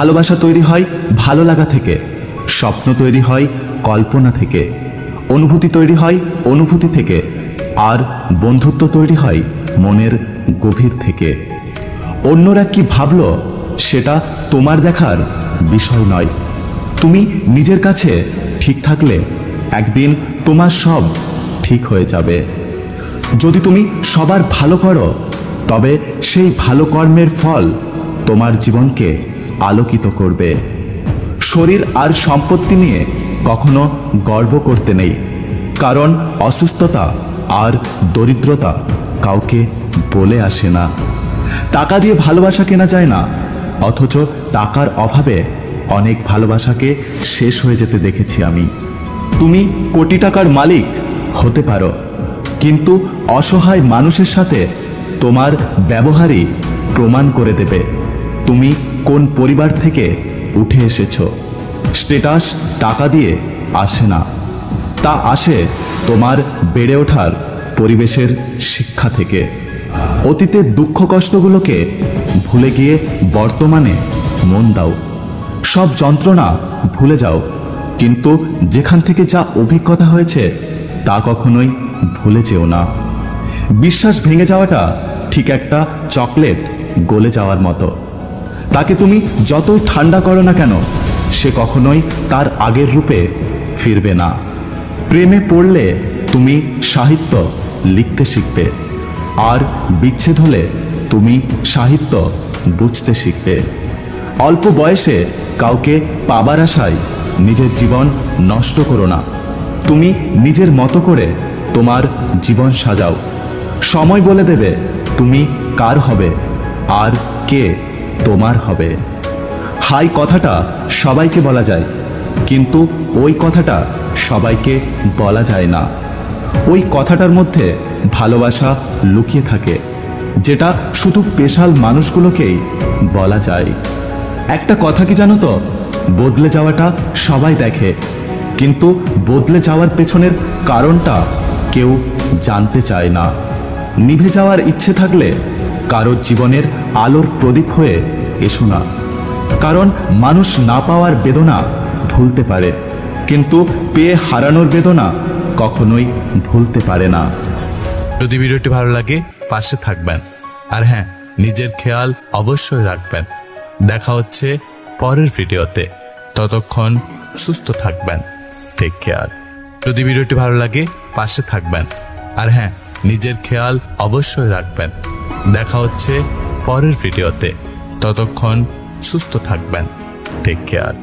ভালোবাসা তৈরি হয় ভালো লাগা থেকে, স্বপ্ন তৈরি হয় কল্পনা থেকে, অনুভূতি তৈরি হয় অনুভূতি থেকে, আর বন্ধুত্ব তৈরি হয় মনের গভীর থেকে। অন্যরা কি ভাবলো সেটা তোমার দেখার বিষয় নয়। তুমি নিজের কাছে ঠিক থাকলে একদিন তোমার সব ঠিক হয়ে যাবে। যদি তুমি সবার ভালো করো, তবে সেই ভালো কর্মের ফল তোমার জীবনকে আলোকিত করবে। শরীর আর সম্পত্তি নিয়ে কখনো গর্ব করতে নেই, কারণ অসুস্থতা আর দরিদ্রতা কাউকে বলে আসে না। টাকা দিয়ে ভালোবাসা কেনা যায় না, অথচ টাকার অভাবে অনেক ভালোবাসাকে শেষ হয়ে যেতে দেখেছি আমি। তুমি কোটি টাকার মালিক হতে পারো, কিন্তু অসহায় মানুষের সাথে তোমার ব্যবহারই প্রমাণ করে দেবে তুমি কোন পরিবার থেকে উঠে এসেছো। স্ট্যাটাস টাকা দিয়ে আসে না, তা আসে তোমার বেড়ে ওঠার পরিবেশের শিক্ষা থেকে। অতীতের দুঃখ কষ্টগুলোকে ভুলে গিয়ে বর্তমানে মন দাও। সব যন্ত্রণা ভুলে যাও, কিন্তু যেখান থেকে যা অভিজ্ঞতা হয়েছে তা কখনোই ভুলে যেও না। বিশ্বাস ভেঙে যাওয়াটা ঠিক একটা চকলেট গলে যাওয়ার মতো। তাকে তুমি যতই ঠান্ডা করো না কেন, সে কখনোই তার আগের রূপে ফিরবে না। প্রেমে পড়লে তুমি সাহিত্য লিখতে শিখবে, আর বিচ্ছেদ হলে তুমি সাহিত্য বুঝতে শিখবে। অল্প বয়সে কাউকে পাবার আশায় নিজের জীবন নষ্ট করো না। তুমি নিজের মতো করে তোমার জীবন সাজাও। সময় বলে দেবে তুমি কার হবে আর কে তোমার হবে। হাই কথাটা সবাইকে বলা যায়, কিন্তু ওই কথাটা সবাইকে বলা যায় না। ওই কথাটার মধ্যে ভালোবাসা লুকিয়ে থাকে, যেটা শুধু স্পেশাল মানুষগুলোকেই বলা যায়। একটা কথা কি জানো তো, বদলে যাওয়াটা সবাই দেখে, কিন্তু বদলে যাওয়ার পেছনের কারণটা কেউ জানতে চায় না। নিভে যাওয়ার ইচ্ছে থাকলে কারোর জীবনের আলোর প্রদীপ হয়ে এসো না, কারণ মানুষ না পাওয়ার বেদনা ভুলতে পারে, কিন্তু পেয়ে হারানোর বেদনা কখনোই ভুলতে পারে না। যদি ভিডিওটি ভালো লাগে পাশে থাকবেন, আর হ্যাঁ, নিজের খেয়াল অবশ্যই রাখবেন। দেখা হচ্ছে পরের ভিডিওতে, ততক্ষণ সুস্থ থাকবেন। Take care. যদি ভিডিওটি ভালো লাগে পাশে থাকবেন, আর হ্যাঁ, নিজের খেয়াল অবশ্যই রাখবেন। দেখা হচ্ছে পরের ভিডিওতে, ততক্ষণ সুস্থ থাকবেন। Take care.